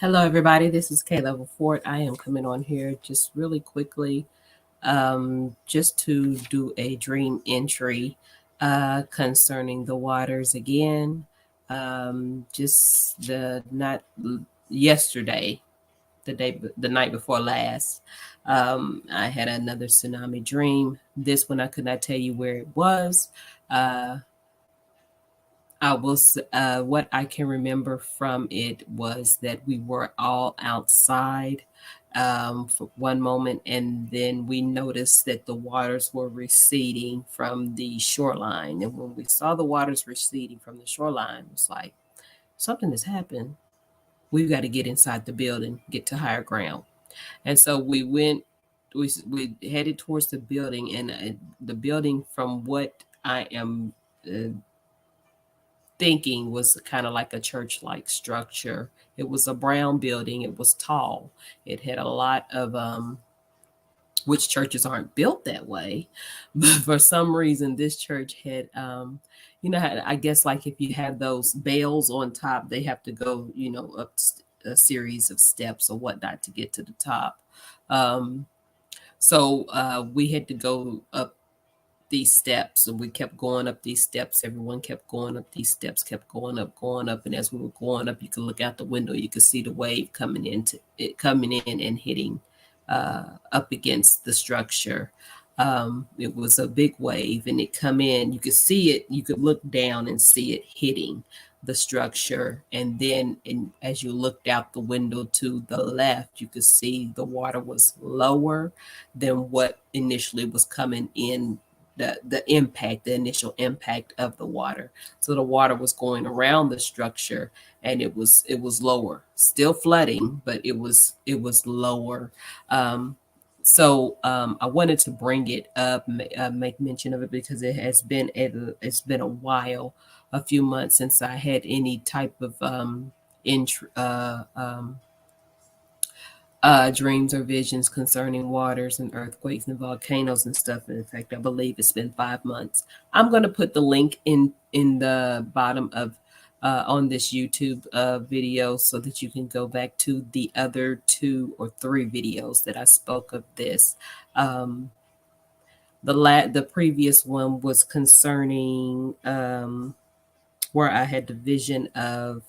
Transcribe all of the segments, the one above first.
Hello, everybody. This is K Level Fort. I am coming on here just really quickly, just to do a dream entry concerning the waters again. Just the not yesterday, the night before last. I had another tsunami dream. This one I could not tell you where it was. Uh, what I can remember from it was that we were all outside for one moment, and then we noticed that the waters were receding from the shoreline. And when we saw the waters receding from the shoreline, it was like, something has happened. We've got to get inside the building, get to higher ground. And so we headed towards the building, and the building, from what I am uh, thinking, was kind of like a church-like structure. It was a brown building. It was tall. It had a lot of which churches aren't built that way, but for some reason this church had I guess like if you have those bells on top, they have to go up a series of steps or whatnot to get to the top. Um, so we had to go up these steps, and we kept going up these steps. Everyone kept going up these steps, kept going up, and as we were going up, you could look out the window, you could see the wave coming in and hitting up against the structure. It was a big wave, and it come in. You could see it. You could look down and see it hitting the structure, and then as you looked out the window to the left, you could see the water was lower than what initially was coming in, the initial impact of the water. So the water was going around the structure, and it was lower, still flooding, but it was lower. I wanted to bring it up, make mention of it, because it's been a while, a few months since I had any type of int- uh, um, dreams or visions concerning waters and earthquakes and volcanoes and stuff. In fact, I believe it's been 5 months. I'm going to put the link in the bottom of on this YouTube video, so that you can go back to the other 2 or 3 videos that I spoke of this. Um, the previous one was concerning where I had the vision of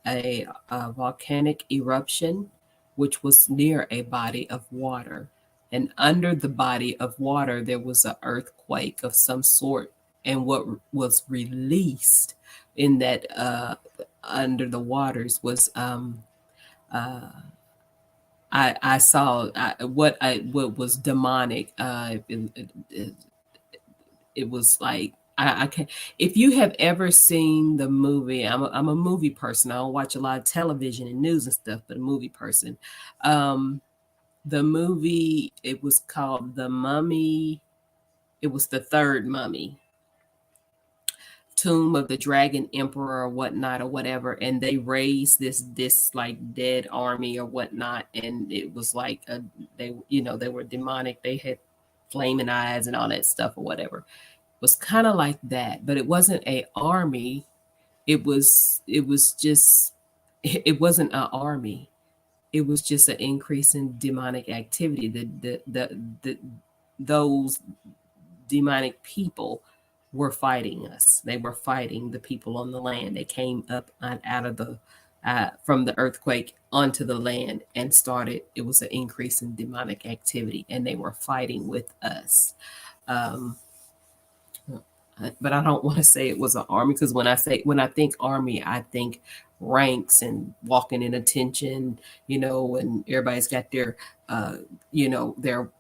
a volcanic eruption, which was near a body of water. And under the body of water, there was an earthquake of some sort. And what was released in that under the waters was uh, I saw what was demonic. It was like I can't. If you have ever seen the movie, I'm a movie person. I don't watch a lot of television and news and stuff, but a movie person. Um, the movie, it was called The Mummy. It was the third Mummy, Tomb of the Dragon Emperor or whatnot or whatever, and they raised this like dead army or whatnot, and it was like they were demonic. They had flaming eyes and all that stuff or whatever. Was kind of like that, but it wasn't a army. It was just it wasn't an army. It was just an increase in demonic activity. The those demonic people were fighting us. They were fighting the people on the land. They came up out of the from the earthquake onto the land and started. It was an increase in demonic activity, and they were fighting with us. Um, but I don't want to say it was an army, because when I think army, I think ranks and walking in attention, and everybody's got their their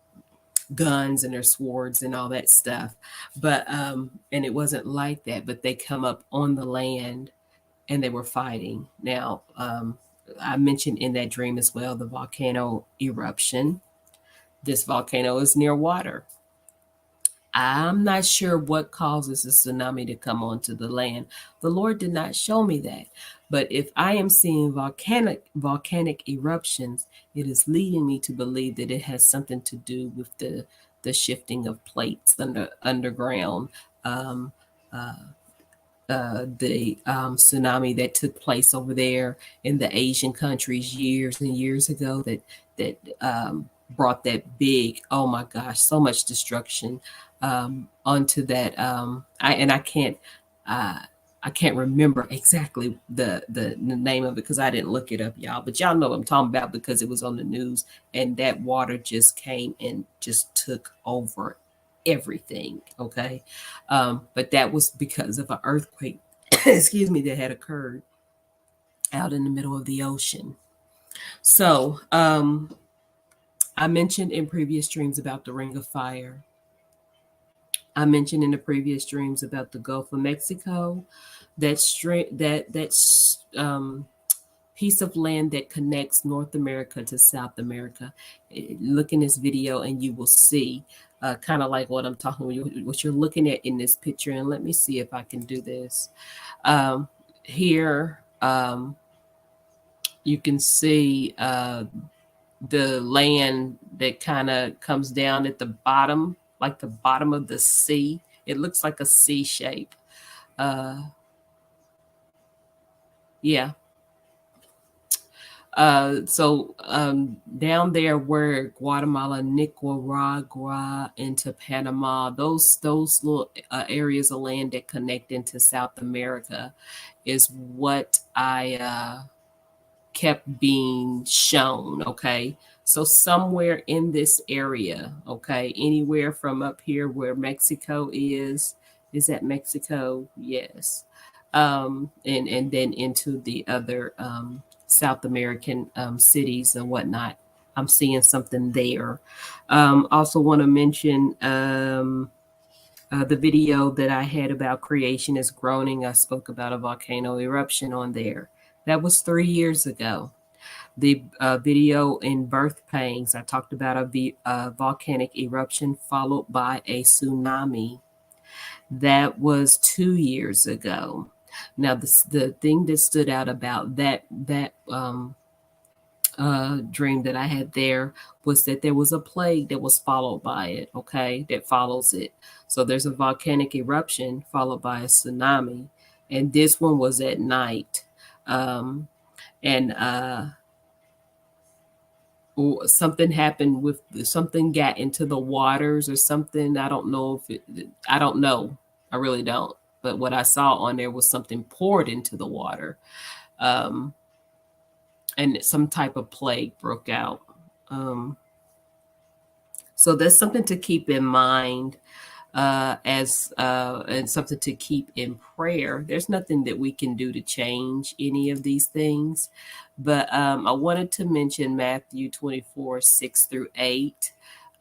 guns and their swords and all that stuff. But and it wasn't like that, but they come up on the land and they were fighting. Now, I mentioned in that dream as well the volcano eruption. This volcano is near water. I'm not sure what causes a tsunami to come onto the land. The Lord did not show me that. But if I am seeing volcanic eruptions, it is leading me to believe that it has something to do with the shifting of plates underground. Um, uh, the tsunami that took place over there in the Asian countries years and years ago that brought that big, oh my gosh, so much destruction onto that. I can't uh, I can't remember exactly the name of it because I didn't look it up, y'all. But y'all know what I'm talking about because it was on the news, and that water just came and just took over everything. Okay, but that was because of an earthquake, excuse me, that had occurred out in the middle of the ocean. So I mentioned in previous streams about the Ring of Fire. I mentioned in the previous streams about the Gulf of Mexico, that piece of land that connects North America to South America. Look in this video and you will see kind of like what I'm talking, what you're looking at in this picture. And let me see if I can do this. Um, Here, you can see the land that kind of comes down at the bottom, like the bottom of the sea. It looks like a C shape. Uh, yeah. Down there where Guatemala, Nicaragua, into Panama, those little areas of land that connect into South America, is what I kept being shown. Okay, so somewhere in this area, okay, anywhere from up here where Mexico is that Mexico? Yes. And then into the other South American cities and whatnot. I'm seeing something there. Also want to mention the video that I had about creation is groaning. I spoke about a volcano eruption on there. That was 3 years ago. The video in birth pangs, I talked about a volcanic eruption followed by a tsunami. That was 2 years ago. Now, the thing that stood out about that dream that I had there was that there was a plague that was followed by it. Okay, that follows it. So there's a volcanic eruption followed by a tsunami, and this one was at night. And Something happened with something got into the waters or something. I don't know if it, I don't know. I really don't. But what I saw on there was something poured into the water. Um, and some type of plague broke out. Um, so that's something to keep in mind as and something to keep in prayer. There's nothing that we can do to change any of these things, but I wanted to mention Matthew 24:6-8.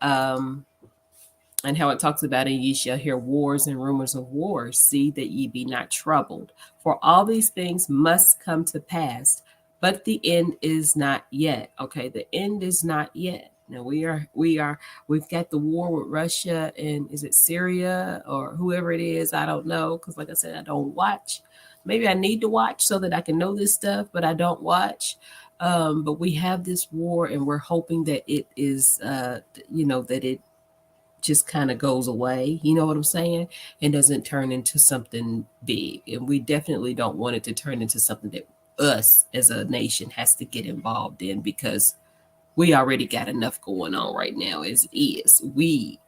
Um, and how it talks about, and ye shall hear wars and rumors of wars. See that ye be not troubled, for all these things must come to pass, but the end is not yet. Okay, the end is not yet. Now we've got the war with Russia and is it Syria or whoever it is? I don't know, because like I said, I don't watch. Maybe I need to watch so that I can know this stuff, but I don't watch. But we have this war, and we're hoping that it is, that it just kind of goes away, you know what I'm saying? And doesn't turn into something big. And we definitely don't want it to turn into something that us as a nation has to get involved in, because we already got enough going on right now as it is. We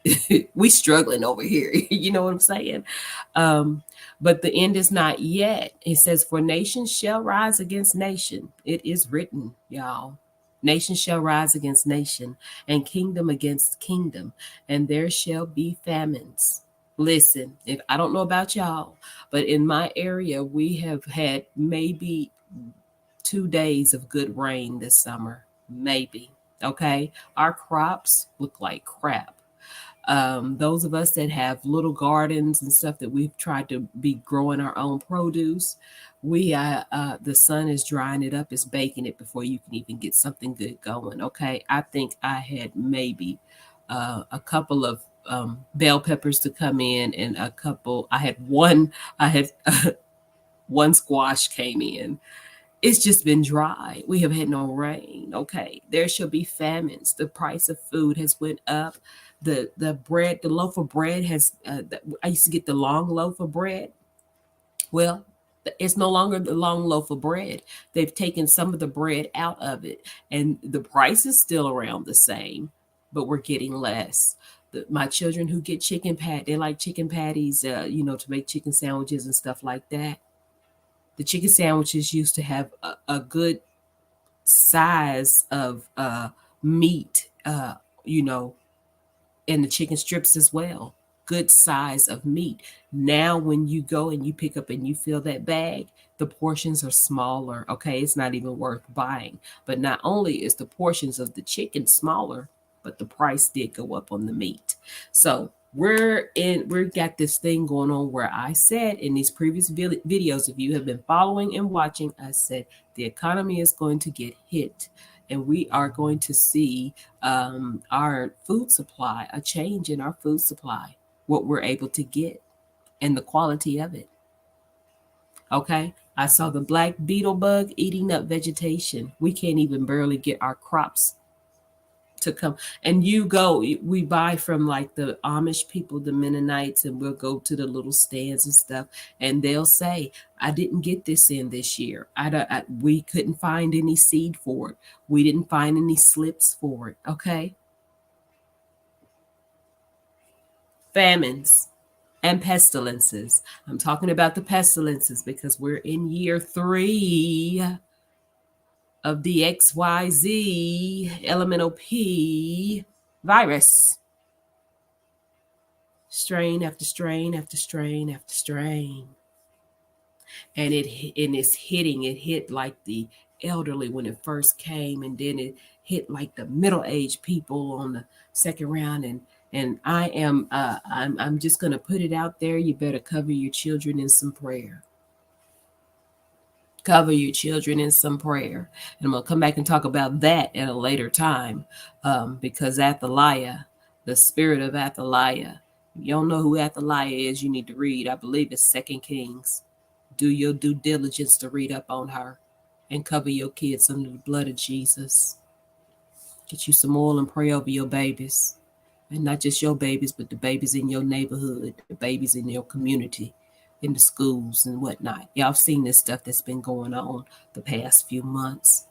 struggling over here, you know what I'm saying? Um, but the end is not yet. It says, for nation shall rise against nation. It is written, y'all. Nation shall rise against nation, and kingdom against kingdom, and there shall be famines. Listen, if I don't know about y'all, but in my area, we have had maybe 2 days of good rain this summer. Maybe. Okay. Our crops look like crap. Those of us that have little gardens and stuff that we've tried to be growing our own produce, the sun is drying it up, it's baking it before you can even get something good going. Okay, I think I had maybe a couple of bell peppers to come in, and a couple. I had one squash came in. It's just been dry. We have had no rain. Okay, there shall be famines. The price of food has went up. The loaf of bread has. I used to get the long loaf of bread Well, it's no longer the long loaf of bread. They've taken some of the bread out of it, and the price is still around the same, but we're getting less. My children who get they like chicken patties, to make chicken sandwiches and stuff like that. The chicken sandwiches used to have a good size of meat, you know, and the chicken strips as well. Good size of meat. Now, when you go and you pick up and you fill that bag, the portions are smaller. Okay, it's not even worth buying. But not only is the portions of the chicken smaller, but the price did go up on the meat. So we've got this thing going on where I said in these previous videos, if you have been following and watching, I said the economy is going to get hit, and we are going to see our food supply, a change in our food supply, what we're able to get, and the quality of it. Okay. I saw the black beetle bug eating up vegetation. We can't even barely get our crops to come. And we buy from like the Amish people, the Mennonites, and we'll go to the little stands and stuff, and they'll say, I didn't get this in this year. We couldn't find any seed for it. We didn't find any slips for it. Okay. Famines and pestilences. I'm talking about the pestilences because we're in year 3 of the XYZ elemental P virus. Strain after strain after strain after strain. And it's hitting. It hit like the elderly when it first came, and then it hit like the middle-aged people on the second round. And I'm just gonna put it out there. You better cover your children in some prayer. Cover your children in some prayer. And I'm gonna come back and talk about that at a later time, because Athaliah, the spirit of Athaliah. If you don't know who Athaliah is, you need to read. I believe it's Second Kings. Do your due diligence to read up on her, and cover your kids under the blood of Jesus. Get you some oil and pray over your babies. And not just your babies, but the babies in your neighborhood, the babies in your community, in the schools and whatnot. Y'all seen this stuff that's been going on the past few months.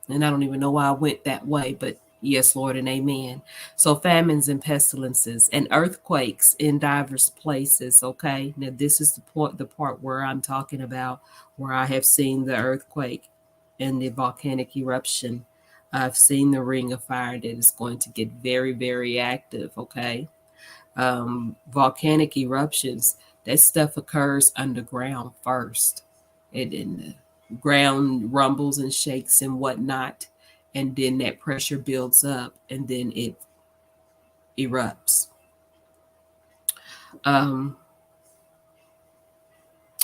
And I don't even know why I went that way, but yes, Lord, and amen. So famines and pestilences and earthquakes in diverse places. Okay. Now this is the part where I'm talking about, where I have seen the earthquake and the volcanic eruption. I've seen the ring of fire that is going to get very, very active. Okay. Volcanic eruptions, that stuff occurs underground first. It in the ground rumbles and shakes and whatnot, and then that pressure builds up, and then it erupts. Um,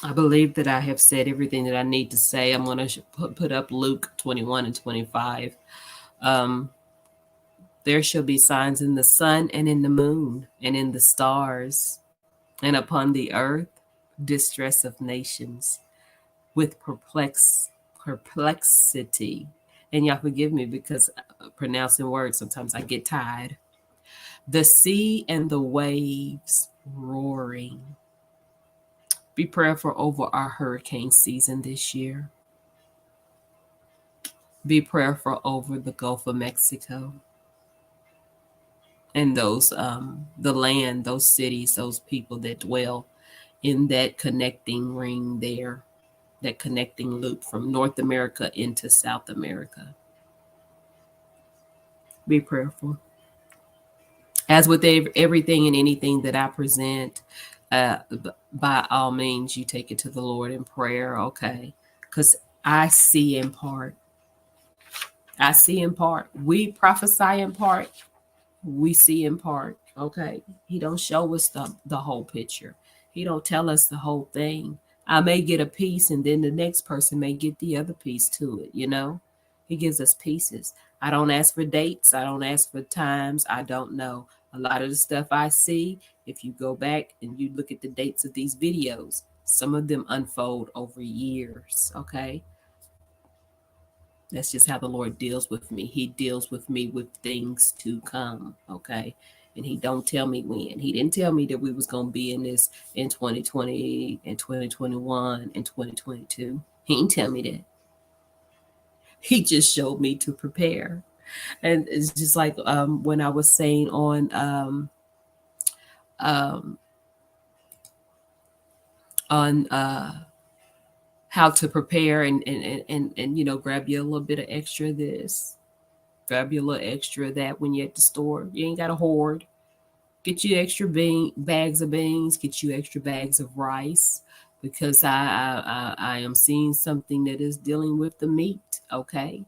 I believe that I have said everything that I need to say. I'm going to put up Luke 21 and 25. Um, there shall be signs in the sun and in the moon and in the stars, and upon the earth distress of nations with perplexity. And y'all forgive me because pronouncing words, sometimes I get tired. The sea and the waves roaring. Be prayerful over our hurricane season this year. Be prayerful over the Gulf of Mexico and the land, those cities, those people that dwell in that connecting ring there, that connecting loop from North America into South America. Be prayerful. As with everything and anything that I present, uh, by all means, you take it to the Lord in prayer, okay? Because I see in part. I see in part. We prophesy in part. We see in part, okay? He don't show us the whole picture. He don't tell us the whole thing. I may get a piece, and then the next person may get the other piece to it, you know? He gives us pieces. I don't ask for dates. I don't ask for times. I don't know. A lot of the stuff I see, if you go back and you look at the dates of these videos, some of them unfold over years, okay? That's just how the Lord deals with me. He deals with me with things to come, okay? and he don't tell me when. He didn't tell me that we was gonna be in this in 2020 and 2021 and 2022. He didn't tell me that. He just showed me to prepare. And it's just like when I was saying um, on how to prepare and grab you a little bit of extra this, grab you a little extra of that when you're at the store. You ain't got to hoard. Get you extra bags of beans. Get you extra bags of rice, because I am seeing something that is dealing with the meat. Okay,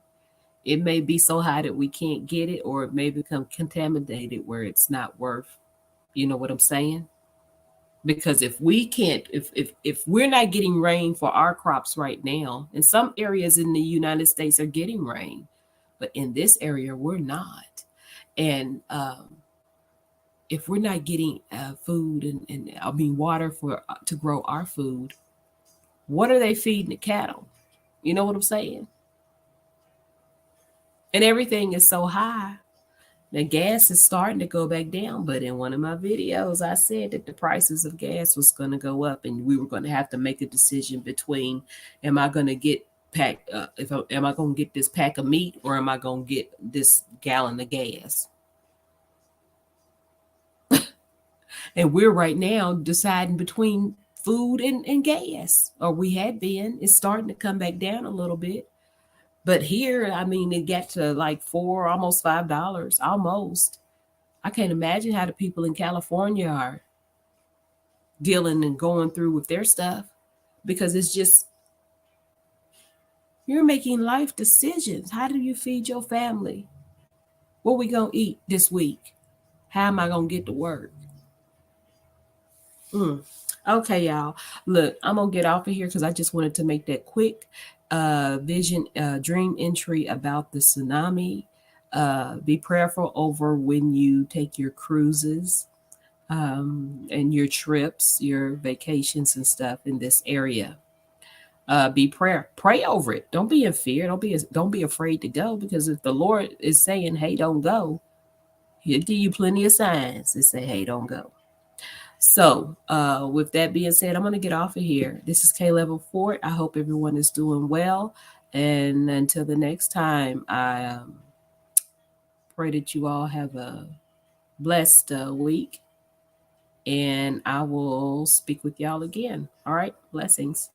it may be so high that we can't get it, or it may become contaminated where it's not worth. You know what I'm saying? Because if we can't, if we're not getting rain for our crops right now, and some areas in the United States are getting rain, but in this area we're not. And if we're not getting food and I mean water for to grow our food, what are they feeding the cattle? You know what I'm saying? And everything is so high. The gas is starting to go back down, but in one of my videos, I said that the prices of gas was going to go up, and we were going to have to make a decision between: am I going to get am I going to get this pack of meat, or am I going to get this gallon of gas? And we're right now deciding between food and gas, or we had been. It's starting to come back down a little bit. But here, I mean, it got to like four, almost $5, almost. I can't imagine how the people in California are dealing and going through with their stuff, because it's just, you're making life decisions. How do you feed your family? What we gonna eat this week? How am I gonna get to work? Mm. Okay, y'all. Look, I'm gonna get off of here because I just wanted to make that quick vision dream entry about the tsunami. Be prayerful over when you take your cruises and your trips, your vacations and stuff in this area. Pray over it. Don't be in fear. Don't be afraid to go, because if the Lord is saying, "Hey, don't go," He'll give you plenty of signs to say, "Hey, don't go." So, with that being said, I'm going to get off of here. This is K Level Fort. I hope everyone is doing well. And until the next time, I pray that you all have a blessed week. And I will speak with y'all again. All right. Blessings.